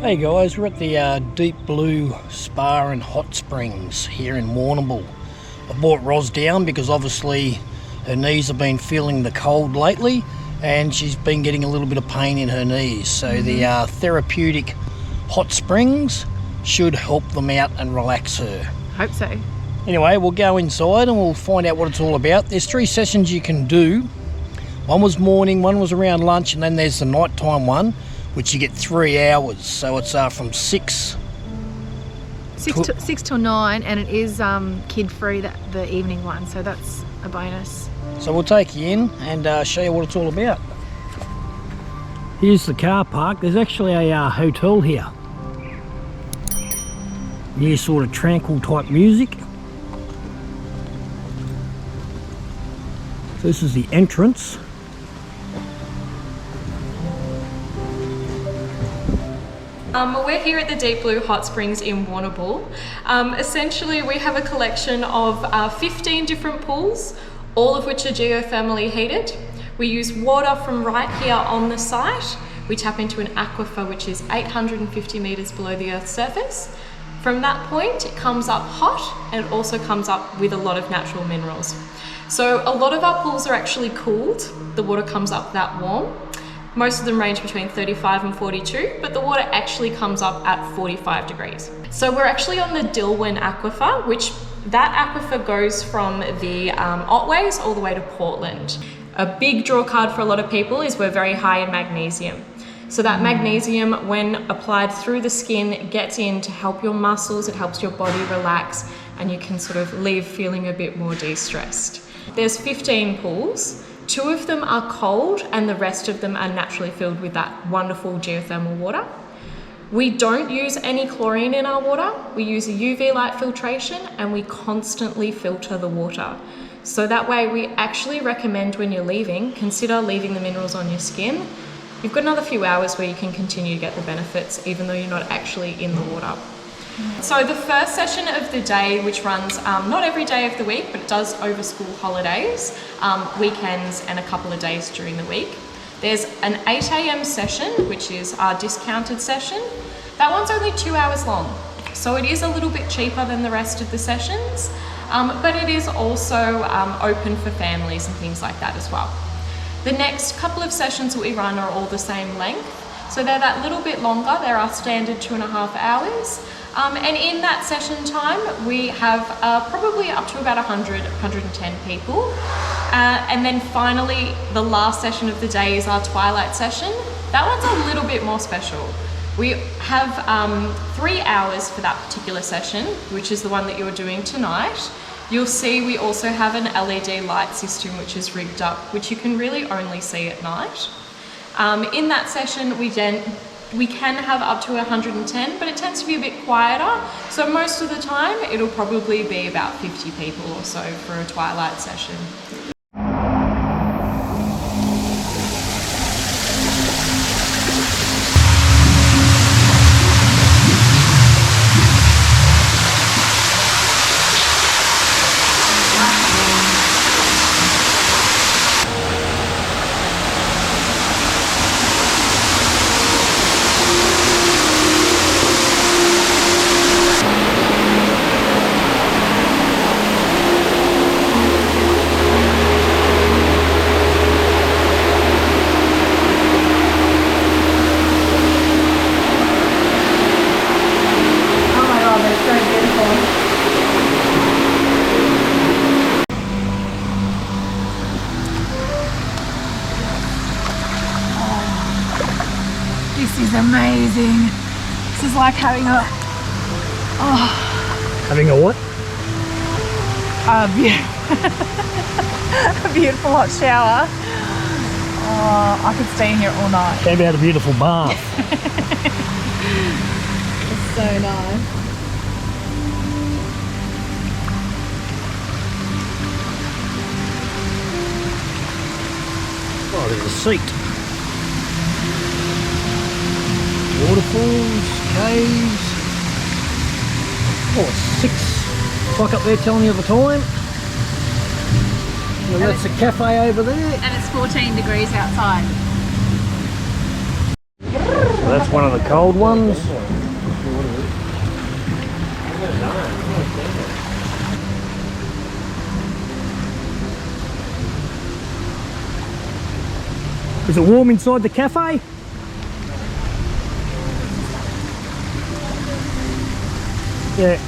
Hey guys, we're at the Deep Blue Spa and Hot Springs here in Warrnambool. I brought Roz down because obviously her knees have been feeling the cold lately and she's been getting a little bit of pain in her knees. So the therapeutic hot springs should help them out and relax her. Hope so. Anyway, we'll go inside and we'll find out what it's all about. There's 3 sessions you can do. One was morning, one was around lunch, and then there's the nighttime one, which you get 3 hours. So it's from 6 till 9, and it is kid-free, the evening one, so that's a bonus. So we'll take you in and show you what it's all about. Here's the car park. There's actually a hotel here. New sort of tranquil type music. So this is the entrance. We're here at the Deep Blue Hot Springs in Warrnambool. Essentially, we have a collection of 15 different pools, all of which are geothermally heated. We use water from right here on the site. We tap into an aquifer which is 850 metres below the Earth's surface. From that point, it comes up hot, and it also comes up with a lot of natural minerals. So a lot of our pools are actually cooled. The water comes up that warm. Most of them range between 35 and 42, but the water actually comes up at 45 degrees. So we're actually on the Dilwyn aquifer, which that aquifer goes from the Otways all the way to Portland. A big draw card for a lot of people is we're very high in magnesium. So that magnesium, when applied through the skin, gets in to help your muscles, it helps your body relax, and you can sort of leave feeling a bit more de-stressed. There's 15 pools. 2 of them are cold and the rest of them are naturally filled with that wonderful geothermal water. We don't use any chlorine in our water. We use a UV light filtration and we constantly filter the water. So that way we actually recommend when you're leaving, consider leaving the minerals on your skin. You've got another few hours where you can continue to get the benefits even though you're not actually in the water. So the first session of the day, which runs not every day of the week, but it does over school holidays, weekends and a couple of days during the week. There's an 8 AM session, which is our discounted session. That one's only 2 hours long. So it is a little bit cheaper than the rest of the sessions, but it is also open for families and things like that as well. The next couple of sessions that we run are all the same length. So they're that little bit longer. They're our standard 2.5 hours. And in that session time, we have probably up to about 100, 110 people. And then finally, the last session of the day is our twilight session. That one's a little bit more special. We have 3 hours for that particular session, which is the one that you're doing tonight. You'll see we also have an LED light system which is rigged up, which you can really only see at night. In that session, we can have up to 110, but it tends to be a bit quieter. So most of the time, it'll probably be about 50 people or so for a twilight session. This is amazing. This is like having a Having a what? a beautiful hot shower. Oh, I could stay in here all night. How about a beautiful bath? It's so nice. Oh, there's a seat. Waterfalls, caves. Oh, it's 6 o'clock up there telling you the time. Well, that's the cafe over there. And it's 14 degrees outside. So that's one of the cold ones. Is it warm inside the cafe? Yeah.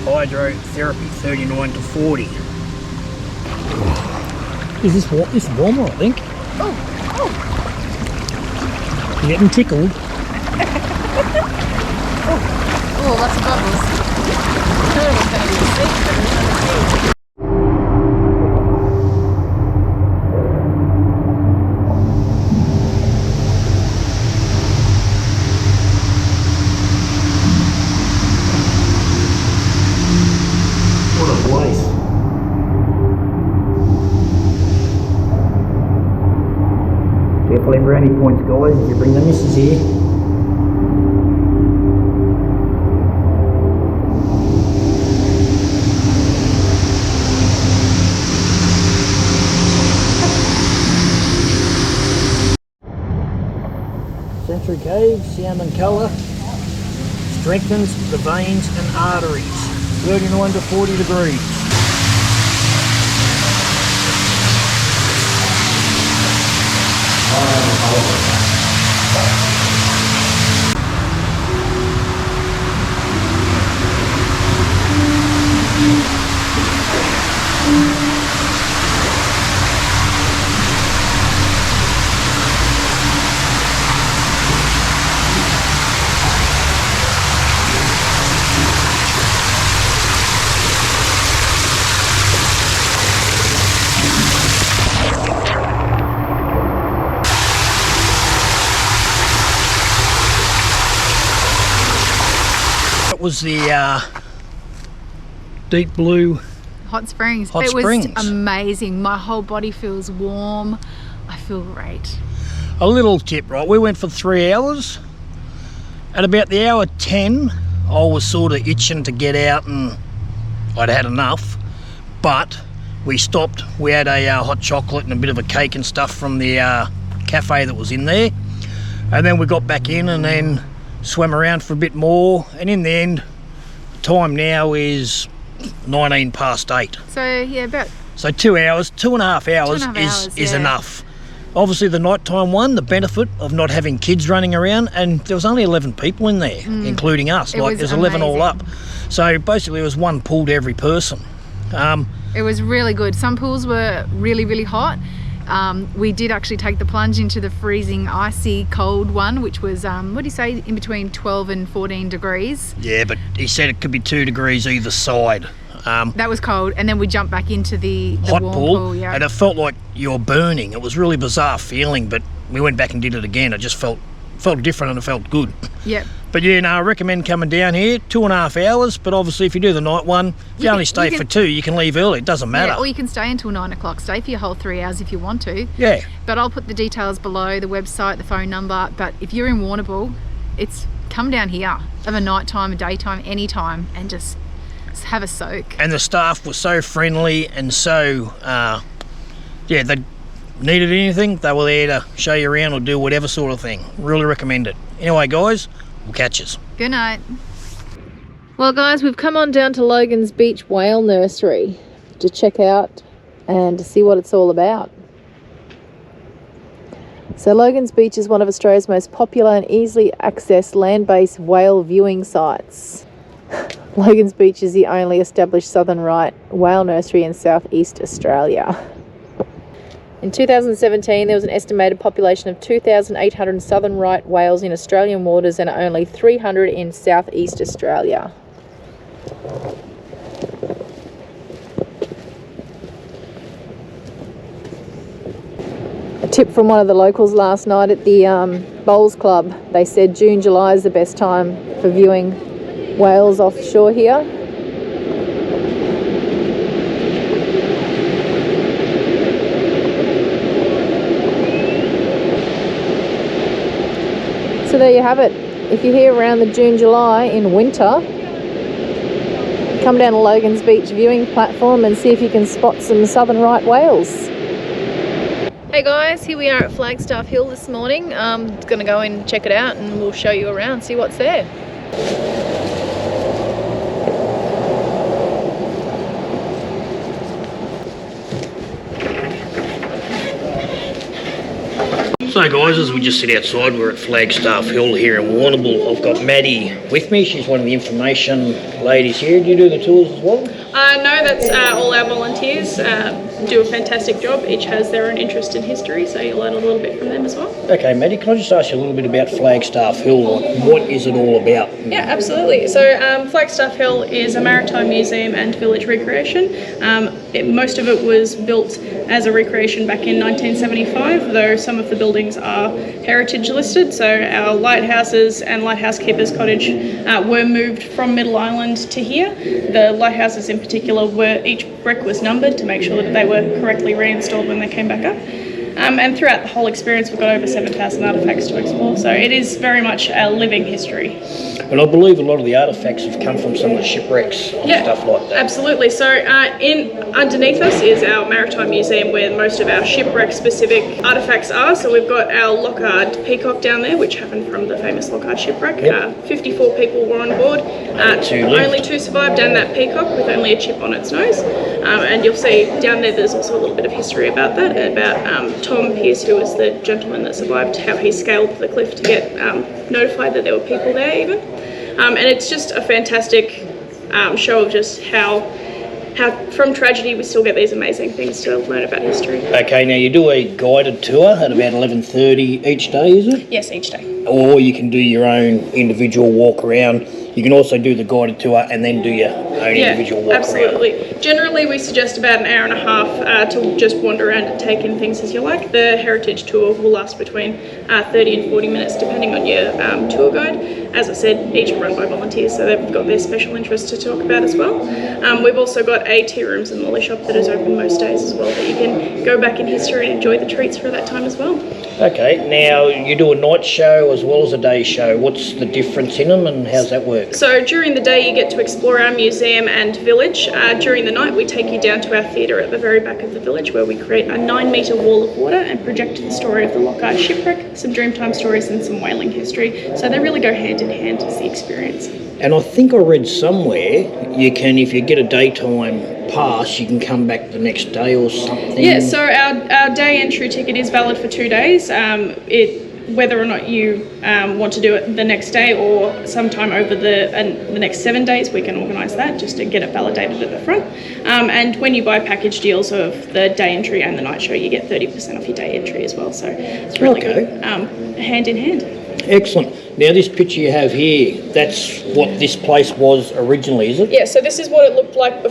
Hydrotherapy 39 to 40. Is this warmer, I think? Oh. You're getting tickled. Oh, lots of bubbles. I thought it was going to be a secret, but it's not a secret. What a place. Carefully brownie points, guys, if you bring the missus here. Century Cave, salmon colour, strengthens the veins and arteries. 39 to 40 degrees. That was the deep blue Hot springs. Hot it springs. was amazing. My whole body feels warm. I feel great. A little tip, right? We went for 3 hours. At about the hour 10, I was sort of itching to get out and I'd had enough. But we stopped. We had a hot chocolate and a bit of a cake and stuff from the cafe that was in there. And then we got back in and then swam around for a bit more. And in the end, the time now is 19 past 8. So yeah, about So 2 hours, 2.5 hours, 2.5 hours, is yeah. enough. Obviously the nighttime one, the benefit of not having kids running around, and there was only 11 people in there, including us. It was There's 11 all up. amazing. So basically it was one pool to every person. it was really good. Some pools were really, really hot. We did actually take the plunge into the freezing, icy, cold one, which was, what do you say, in between 12 and 14 degrees. Yeah, but he said it could be 2 degrees either side. That was cold, and then we jumped back into the Hot warm pool, yeah. and it felt like you're burning. It was really bizarre feeling, but we went back and did it again. It just felt different and it felt good. Yep. But yeah, no, I recommend coming down here. 2.5 hours, but obviously if you do the night one, if you only stay for 2, you can leave early. It doesn't matter. Yeah, or you can stay until 9 o'clock. Stay for your whole 3 hours if you want to. Yeah. But I'll put the details below, the website, the phone number. But if you're in Warrnambool, it's come down here of a nighttime, a daytime, anytime, and just have a soak. And the staff were so friendly and so, yeah, they needed anything, they were there to show you around or do whatever sort of thing. Really recommend it. Anyway, guys, we'll catch us. Good night. Well, guys, we've come on down to Logan's Beach Whale Nursery to check out and to see what it's all about. So Logan's Beach is one of Australia's most popular and easily accessed land-based whale viewing sites. Logan's Beach is the only established southern right whale nursery in southeast Australia. In 2017, there was an estimated population of 2,800 southern right whales in Australian waters and only 300 in southeast Australia. A tip from one of the locals last night at the Bowls Club. They said June, July is the best time for viewing whales offshore here. So there you have it. If you're here around the June-July in winter, come down to Logan's Beach viewing platform and see if you can spot some southern right whales. Hey guys, here we are at Flagstaff Hill this morning. Gonna go in and check it out and we'll show you around, see what's there. So guys, as we just sit outside, we're at Flagstaff Hill here in Warrnambool. I've got Maddie with me. She's one of the information ladies here. Do you do the tours as well? No, that's all our volunteers do a fantastic job. Each has their own interest in history, so you'll learn a little bit from them as well. Okay, Maddie, can I just ask you a little bit about Flagstaff Hill? What is it all about? Yeah, absolutely. So Flagstaff Hill is a maritime museum and village recreation. Most of it was built as a recreation back in 1975, though some of the buildings are heritage listed. So our lighthouses and Lighthouse Keeper's Cottage were moved from Middle Island to here. The lighthouses in particular each brick was numbered to make sure that they were correctly reinstalled when they came back up. And throughout the whole experience, we've got over 7,000 artefacts to explore. So it is very much a living history. And I believe a lot of the artefacts have come from some of the shipwrecks and stuff like that. Absolutely. So underneath us is our maritime museum where most of our shipwreck-specific artefacts are. So we've got our Lockhart Peacock down there, which happened from the famous Lockhart shipwreck. 54 people were on board. Only 2 survived, and that Peacock with only a chip on its nose. And you'll see down there's also a little bit of history about that, about Tom Pierce, who was the gentleman that survived, how he scaled the cliff to get notified that there were people there even. And it's just a fantastic show of just how from tragedy we still get these amazing things to learn about history. Okay, now you do a guided tour at about 11:30 each day, is it? Yes, each day. Or you can do your own individual walk around. You can also do the guided tour and then do your own individual walk absolutely. around. Generally, we suggest about an hour and a half to just wander around and take in things as you like. The heritage tour will last between 30 and 40 minutes, depending on your tour guide. As I said, each are run by volunteers, so they've got their special interests to talk about as well. We've also got a tea rooms and lolly shop that is open most days as well, that you can go back in history and enjoy the treats for that time as well. Okay, now you do a night show as well as a day show. What's the difference in them and how's that work? So during the day you get to explore our museum and village. During the night we take you down to our theatre at the very back of the village, where we create a 9-metre wall of water and project the story of the Lockhart shipwreck, some Dreamtime stories and some whaling history. So they really go hand in hand as the experience. And I think I read somewhere you can, if you get a daytime pass, you can come back the next day or something. Yeah, so our day entry ticket is valid for 2 days. Whether or not you want to do it the next day or sometime over the next 7 days, we can organise that just to get it validated at the front. And when you buy package deals of the day entry and the night show, you get 30% off your day entry as well. So it's really good, hand in hand. Excellent. Now this picture you have here, that's what this place was originally, is it? Yeah, so this is what it looked like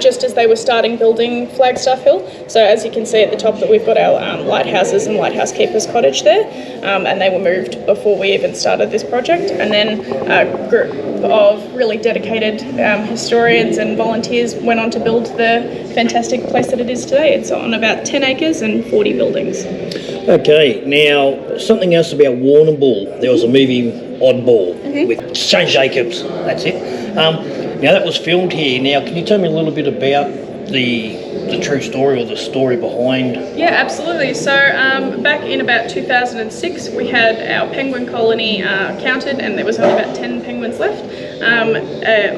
just as they were starting building Flagstaff Hill. So as you can see at the top that we've got our lighthouses and Lighthouse Keeper's Cottage there, and they were moved before we even started this project. And then a group of really dedicated historians and volunteers went on to build the fantastic place that it is today. It's on about 10 acres and 40 buildings. Okay, now something else about Warrnambool. There was a movie, Oddball, with Shane Jacobs, that's it. Now that was filmed here. Now can you tell me a little bit about the true story or the story behind? Yeah, absolutely. So back in about 2006 we had our penguin colony counted, and there was only about 10 penguins left.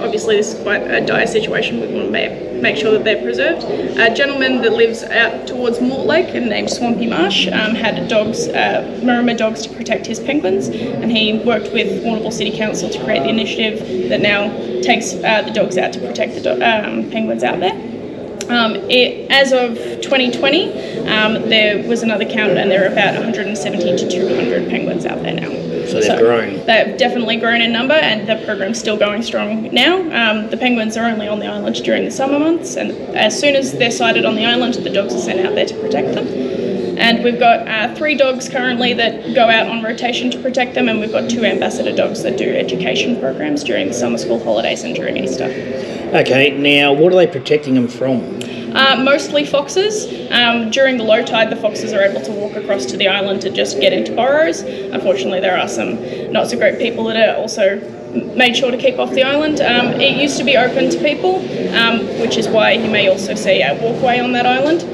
Obviously this is quite a dire situation. We want to make sure that they're preserved. A gentleman that lives out towards Mortlake and named Swampy Marsh had dogs, Marima dogs, to protect his penguins, and he worked with Warrnambool City Council to create the initiative that now takes the dogs out to protect the penguins out there. As of 2020, there was another count, and there are about 170 to 200 penguins out there now. So they've grown. They've definitely grown in number, and the program's still going strong now. The penguins are only on the island during the summer months, and as soon as they're sighted on the island, the dogs are sent out there to protect them. And we've got 3 dogs currently that go out on rotation to protect them, and we've got 2 ambassador dogs that do education programs during the summer school holidays and during Easter. Okay, now what are they protecting them from? Mostly foxes. During the low tide, the foxes are able to walk across to the island to just get into burrows. Unfortunately, there are some not so great people that are also made sure to keep off the island. It used to be open to people, which is why you may also see a walkway on that island.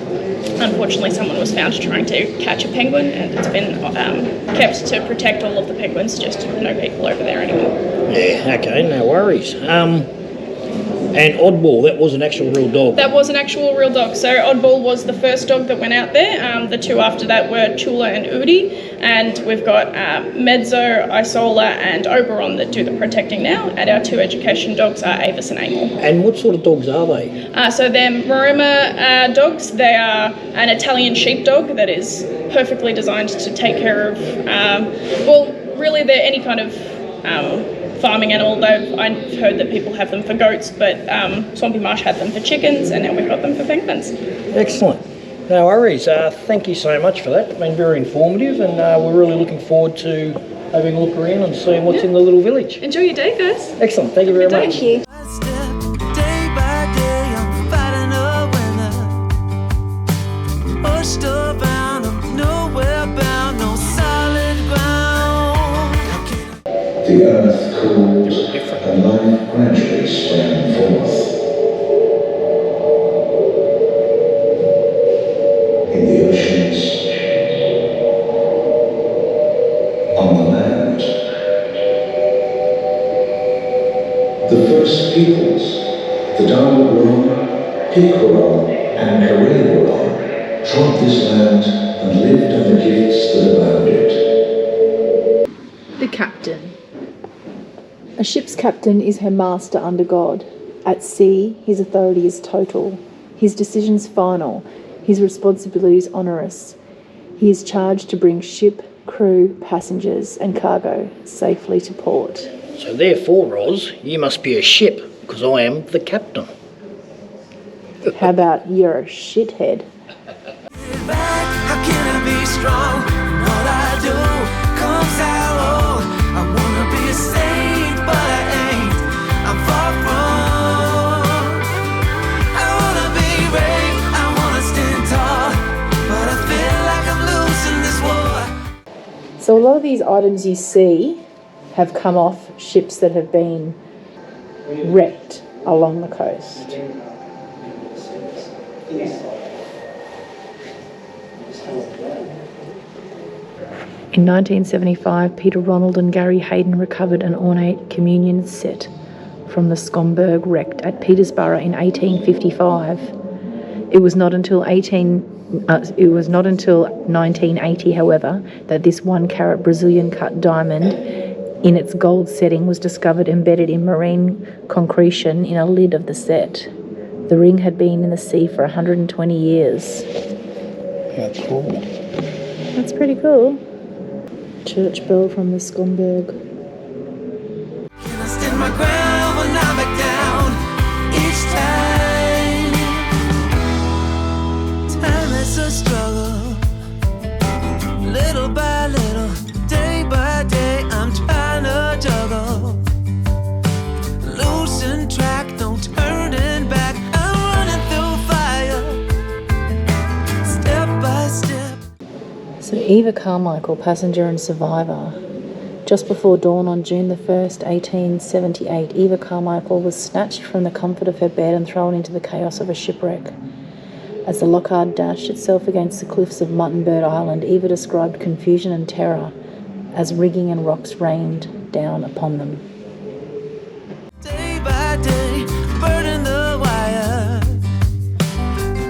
Unfortunately, someone was found trying to catch a penguin, and it's been kept to protect all of the penguins, just no people over there anymore. Yeah, okay, no worries. And Oddball, that was an actual real dog? That was an actual real dog. So Oddball was the first dog that went out there. The 2 after that were Chula and Udi, and we've got Mezzo, Isola and Oberon that do the protecting now, and our 2 education dogs are Avis and Amel. And what sort of dogs are they? So they're Maremma dogs. They are an Italian sheepdog that is perfectly designed to take care of, really they're any kind of farming animal, though I've heard that people have them for goats, but Swampy Marsh had them for chickens, and now we've got them for penguins. Excellent. No worries. Thank you so much for that. It's been very informative, and we're really looking forward to having a look around and seeing what's in the little village. Enjoy your day, guys. Excellent. Thank you very much. Thank you. The earth cooled and life gradually sprang forth. In the oceans, on the land, the first peoples, the Darawara, Picora, and Karewara, trod this land and lived on the gifts that abounded. The captain. A ship's captain is her master under God. At sea, his authority is total, his decisions final, his responsibilities onerous. He is charged to bring ship, crew, passengers and cargo safely to port. So therefore, Roz, you must be a ship, because I am the captain. How about you're a shithead? How can I be strong? All I do comes out old. I wanna be a saint, but I ain't. I'm far from. I wanna be brave, I wanna stand tall, but I feel like I'm losing this war. So a lot of these items you see have come off ships that have been wrecked along the coast. In 1975, Peter Ronald and Gary Hayden recovered an ornate communion set from the Scomberg wrecked at Petersburg in 1855. It was not until 1980, however, that this 1-carat Brazilian cut diamond in its gold setting was discovered embedded in marine concretion in a lid of the set. The ring had been in the sea for 120 years. That's cool. That's pretty cool. Church bell from the Scomberg. Can I stand my ground when I'm back down each time? Time is a struggle, little by little, day by day. I'm trying to juggle, losing track, no turning back. I'm running through fire, step by step. So Eva Carmichael, passenger and survivor. Just before dawn on June the 1st, 1878, Eva Carmichael was snatched from the comfort of her bed and thrown into the chaos of a shipwreck. As the Lockhart dashed itself against the cliffs of Muttonbird Island, Eva described confusion and terror as rigging and rocks rained down upon them. Day by day, burning the wire,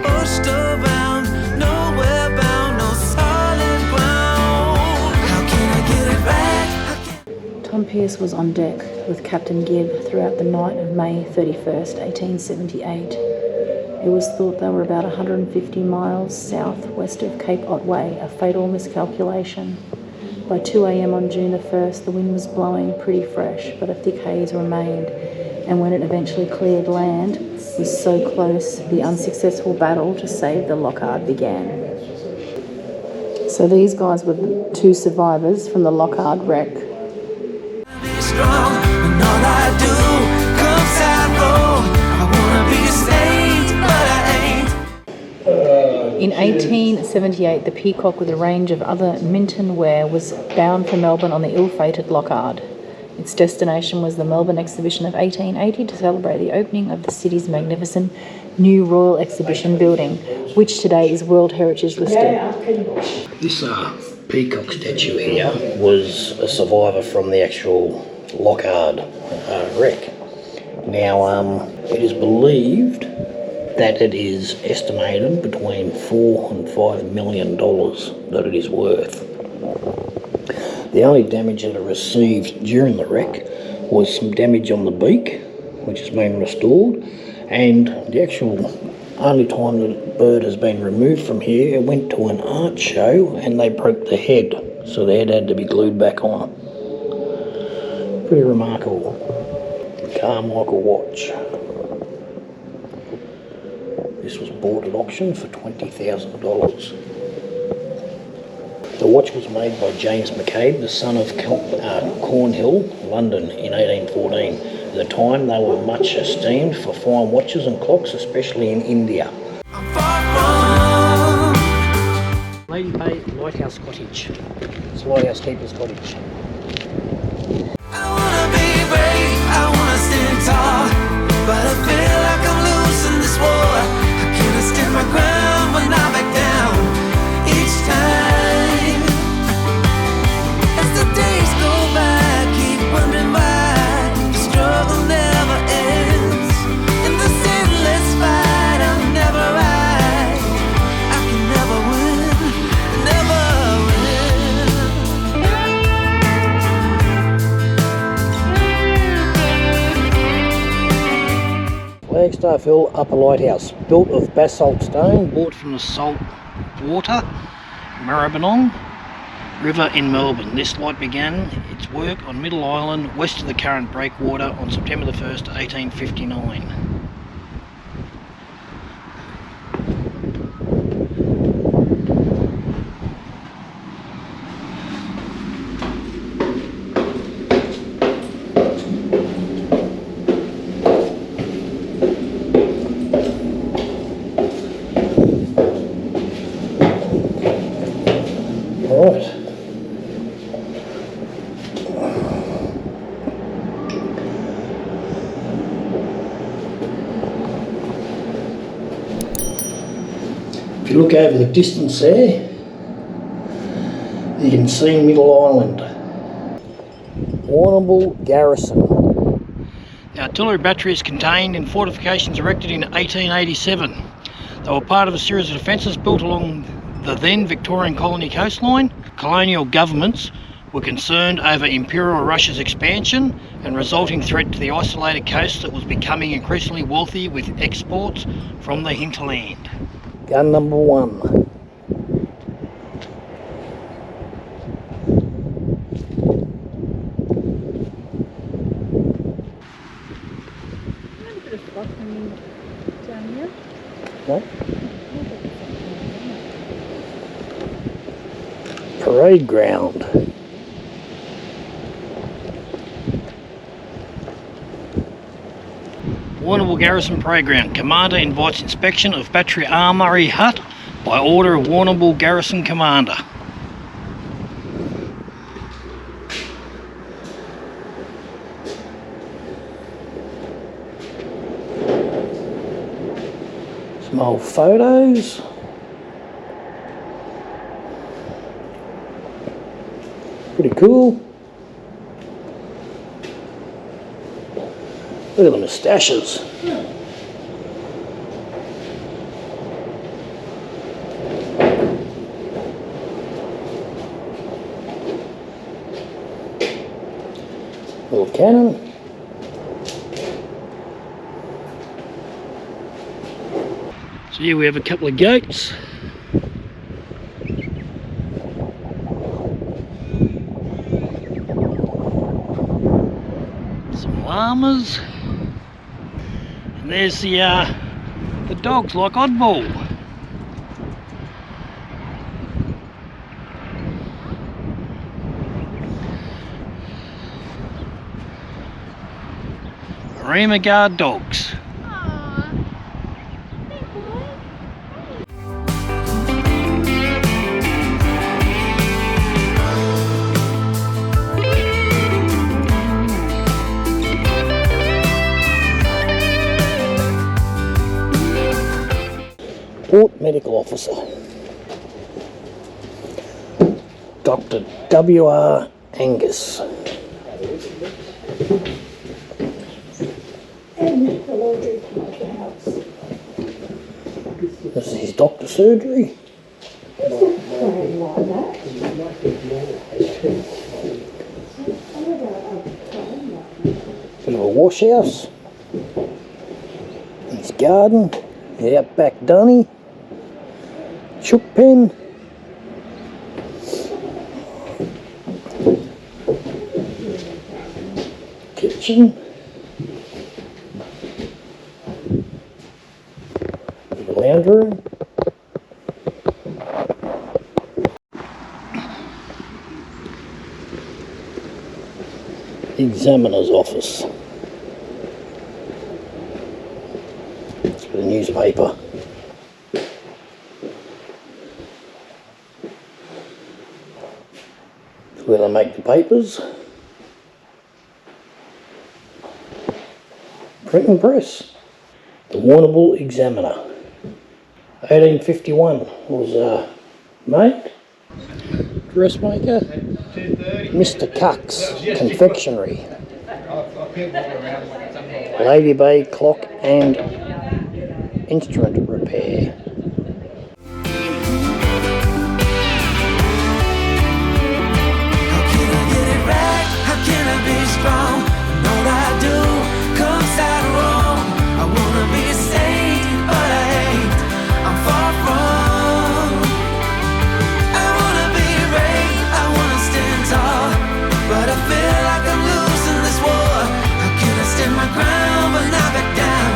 pushed around, nowhere bound, no solid ground. How can I get it back? Tom Pearce was on deck with Captain Gibb throughout the night of May 31st, 1878. It was thought they were about 150 miles southwest of Cape Otway, a fatal miscalculation. By 2 a.m. on June the 1st, the wind was blowing pretty fresh, but a thick haze remained, and when it eventually cleared land, was so close the unsuccessful battle to save the Lockhart began. So these guys were the two survivors from the Lockhart wreck. Be strong, and all I do comes out wrong. I wanna be a saint, but I ain't. In 1878, the Peacock with a range of other Minton ware was bound for Melbourne on the ill-fated Lockhart. Its destination was the Melbourne Exhibition of 1880 to celebrate the opening of the city's magnificent new Royal Exhibition building, which today is World Heritage listed. This peacock statue here was a survivor from the actual Lockhart wreck. Now, it is believed that it is estimated between $4 and $5 million that it is worth. The only damage that it received during the wreck was some damage on the beak, which has been restored, and the actual only time that the bird has been removed from here, it went to an art show and they broke the head, so the head had to be glued back on. Pretty remarkable. Carmichael watch. This was bought at auction for $20,000. The watch was made by James McCabe, the son of Cornhill, London, in 1814. At the time, they were much esteemed for fine watches and clocks, especially in India. I'm far from. Lady Bay Lighthouse Cottage. It's Lighthouse Keeper's Cottage. I wanna be brave, I wanna stand tall, but I feel like I'm losing this war. I can't stand my ground when I back down each time. As the days go by, I keep wondering why the struggle never ends. In this endless fight, I'm never right. I can never win, never win. Flagstaff Hill Upper Lighthouse, built of basalt stone, bought from the salt water Maribyrnong River in Melbourne. This light began its work on Middle Island, west of the current breakwater, on September the 1st, 1859. Right. If you look over the distance there, you can see Middle Island. Warrnambool Garrison. The artillery battery is contained in fortifications erected in 1887. They were part of a series of defences built along the then Victorian colony coastline. Colonial governments were concerned over Imperial Russia's expansion and resulting threat to the isolated coast that was becoming increasingly wealthy with exports from the hinterland. Gun number 1. What? Parade ground. Warrnambool Garrison Parade Ground. Commander invites inspection of Battery Armoury Hut by order of Warrnambool Garrison Commander. Some old photos. Pretty cool. Look at the moustaches. Little cannon. So here we have a couple of goats. Some llamas. And there's the dogs like Oddball. Rima guard dogs. Port Medical Officer, Dr. W.R. Angus. This is his doctor surgery. Bit of a wash house. His garden, the outback dunny, chook pen, kitchen, the lounge room, examiner's office. It's got a newspaper. It's where they make the papers. Printing press. The Warrnambool Examiner. 1851 was made. Dressmaker. Mr. Cuck's Confectionery. Lady Bay Clock and Instrument Repair. How can I get it right? How can I be strong? And all I do comes out wrong. I wanna be a saint, but I ain't. I'm far from. I wanna be brave, I wanna stand tall, but I feel like I'm losing this war. How can I stand my ground but not back down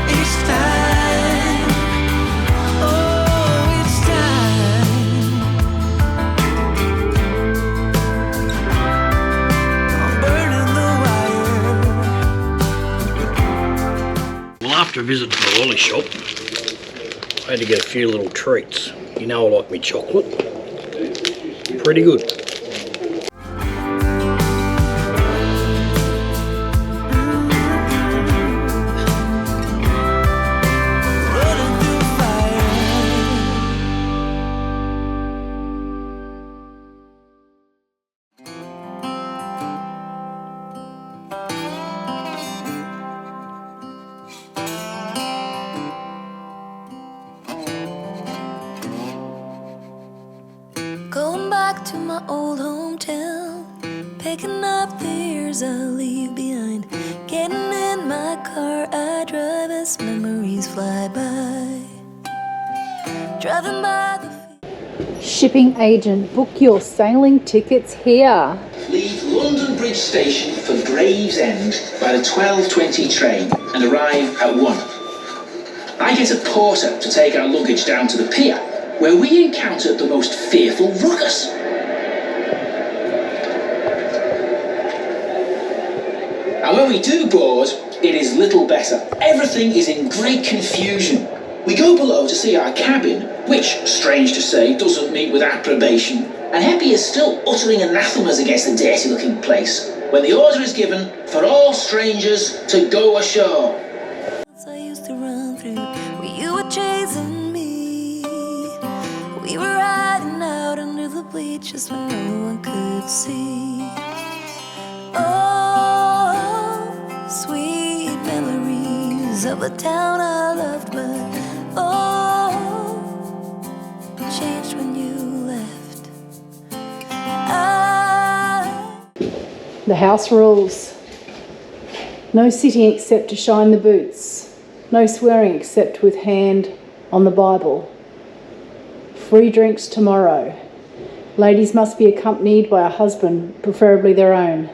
each time? Oh, each time. I'm burning the wire. Well, after a visit to the lolly shop, I had to get a few little treats. You know I like me chocolate. Pretty good. Running through fire. Going back to my old hometown, picking up the years I leave behind. Getting in my car, I drive as memories fly by. Driving by the Shipping agent, book your sailing tickets here. Leave London Bridge Station for Gravesend by the 12:20 train and arrive at 1. I get a porter to take our luggage down to the pier, where we encounter the most fearful ruckus. And when we do board, it is little better. Everything is in great confusion. We go below to see our cabin, which, strange to say, doesn't meet with approbation, and Heppy is still uttering anathemas against the dirty-looking place, when the order is given for all strangers to go ashore. I used to run through, where you were chasing me. We were riding out under the bleachers when no one could see. Oh, sweet memories of the town I loved, but oh, changed when you left. The house rules. No sitting except to shine the boots. No swearing except with hand on the Bible. Free drinks tomorrow. Ladies must be accompanied by a husband, preferably their own.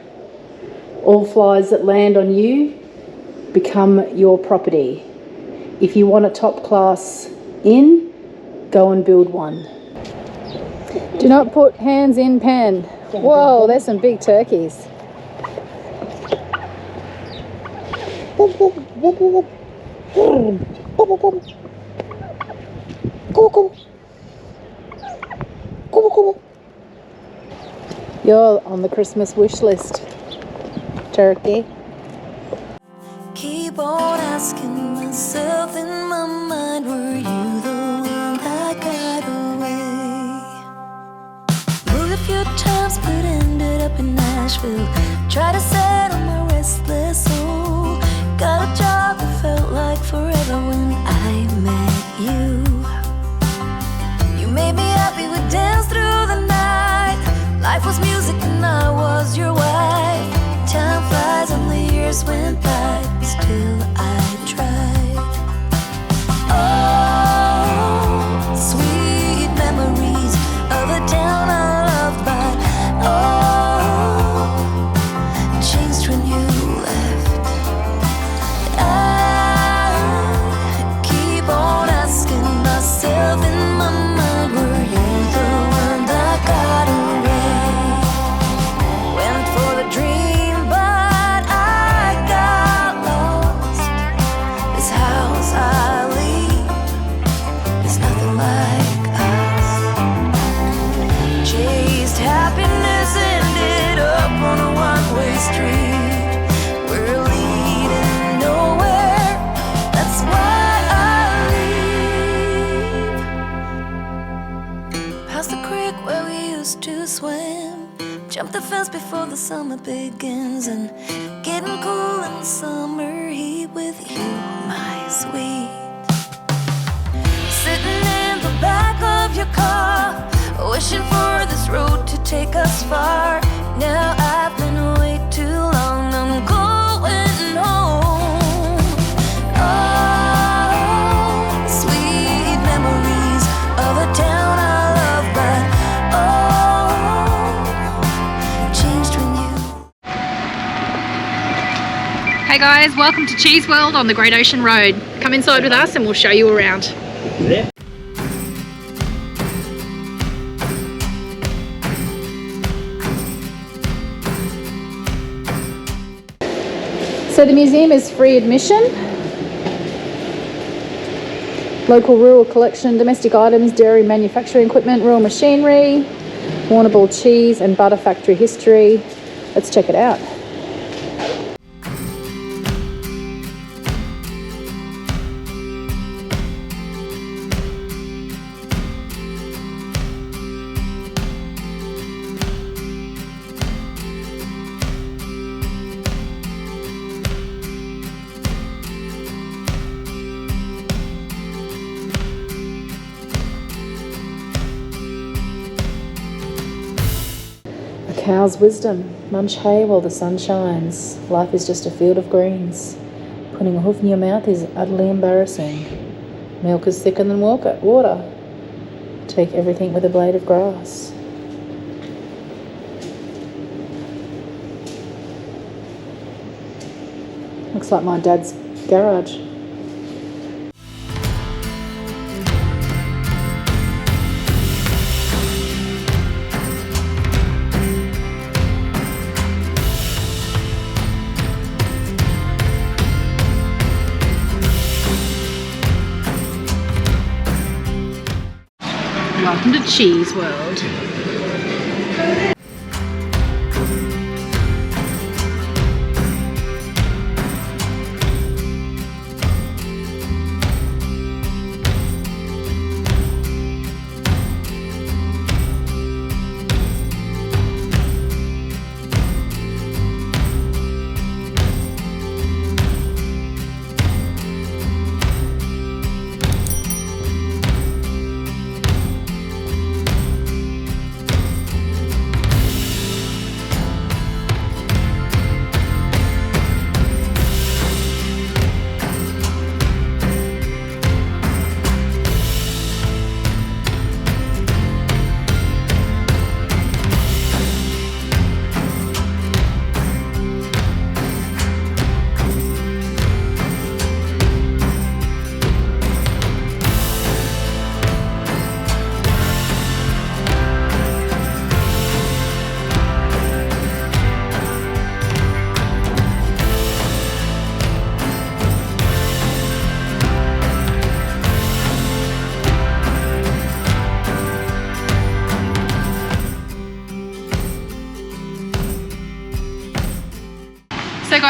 All flies that land on you become your property. If you want a top class inn, go and build one. Do not put hands in pen. Whoa, there's some big turkeys. You're on the Christmas wish list, turkey. Keep on asking myself in my mind, were you the one that got away? Moved a few times but ended up in Nashville. Tried to settle my restless soul. Got a job that felt like forever when I met you. You made me happy, we danced through the night. Life was music and I was your wife. Time flies and the years went by, still I tried. Oh, sweet memories of a town I loved, but oh, changed when you left. I keep on asking myself in my mind, were you the one that got away? Went for the dream, but I got lost. This house I leave is nothing like us. Chased happiness, ended up on a one-way street. We're leading nowhere, that's why I leave. Past the creek where we used to swim. Jump the fence before the summer begins, and getting cool in the summer heat with you, my sweet. Sitting in the back of your car, wishing for this road to take us far. Now I've been way too long, I'm going home. Oh, sweet memories of a town I love, but oh, changed when you. Hey guys, welcome to Cheese World on the Great Ocean Road. Come inside with us and we'll show you around. So the museum is free admission. Local rural collection, domestic items, dairy manufacturing equipment, rural machinery, Warrnambool cheese and butter factory history. Let's check it out. A cow's wisdom. Munch hay while the sun shines. Life is just a field of greens. Putting a hoof in your mouth is utterly embarrassing. Milk is thicker than water. Take everything with a blade of grass. Looks like my dad's garage. Welcome to Cheese World.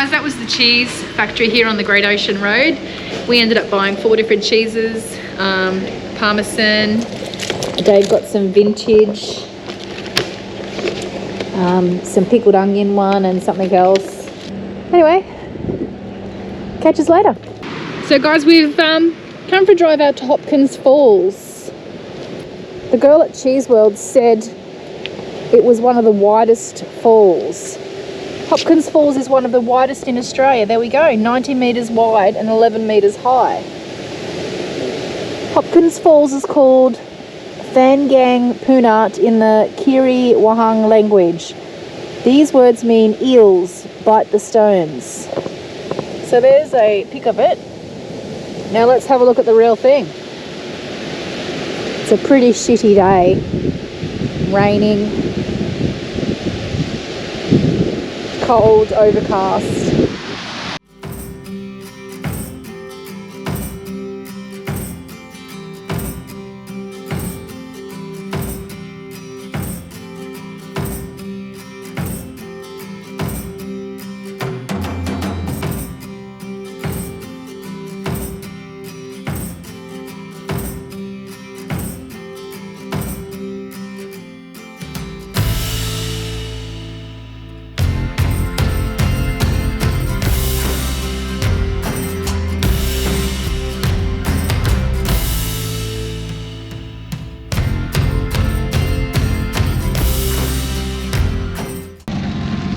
guys, that was the cheese factory here on the Great Ocean Road. We ended up buying 4 different cheeses, Parmesan. Dave got some vintage, some pickled onion one and something else. Anyway, catch us later. So guys, we've come for a drive out to Hopkins Falls. The girl at Cheese World said it was one of the widest falls. Hopkins Falls is one of the widest in Australia. There we go, 90 metres wide and 11 metres high. Hopkins Falls is called Thangang Punat in the Kiri Wahang language. These words mean eels bite the stones. So there's a pic of it. Now let's have a look at the real thing. It's a pretty shitty day. Raining. Cold, overcast.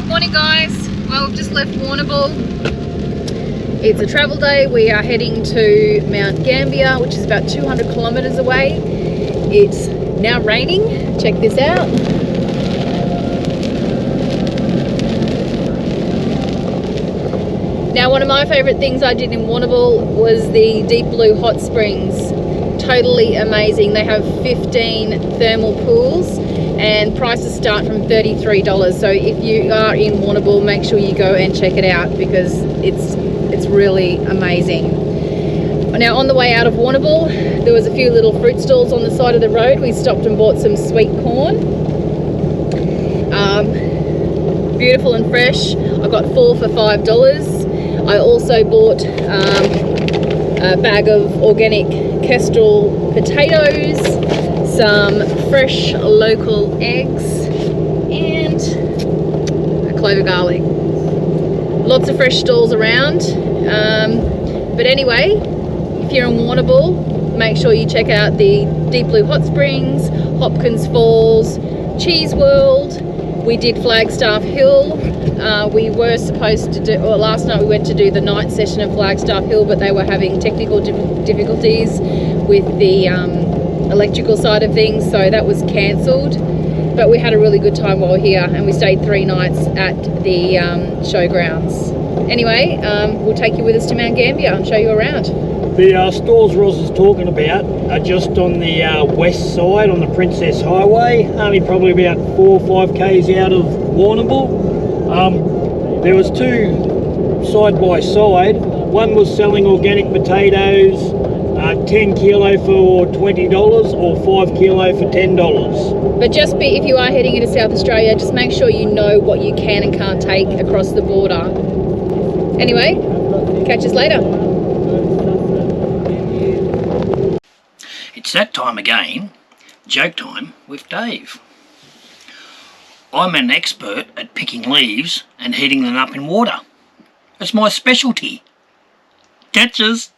Morning guys, well we've just left Warrnambool. It's a travel day. We are heading to Mount Gambier, which is about 200 kilometres away. It's now raining, check this out. Now one of my favourite things I did in Warrnambool was the Deep Blue Hot Springs. Totally amazing. They have 15 thermal pools and prices start from $33. So if you are in Warrnambool, make sure you go and check it out because it's really amazing. Now on the way out of Warrnambool, there was a few little fruit stalls on the side of the road. We stopped and bought some sweet corn. Beautiful and fresh. I got 4 for $5. I also bought a bag of organic kestrel potatoes, some fresh local eggs and a clove of garlic. Lots of fresh stalls around, but anyway, if you're in Warrnambool, make sure you check out the Deep Blue Hot Springs, Hopkins Falls, Cheese World. We did Flagstaff Hill. We were supposed to do, or last night we went to do the night session of Flagstaff Hill, but they were having technical difficulties with the electrical side of things, so that was cancelled. But we had a really good time while here, and we stayed 3 nights at the showgrounds. Anyway, we'll take you with us to Mount Gambier and show you around. The stores Roz is talking about are just on the west side on the Princess Highway, only probably about 4 or 5 k's out of Warrnambool. There was 2 side by side. One was selling organic potatoes, 10 kilo for $20 or 5 kilo for $10. But just if you are heading into South Australia, just make sure you know what you can and can't take across the border. Anyway, catch us later. It's that time again, joke time with Dave. I'm an expert at picking leaves and heating them up in water. It's my specialty. Catch us!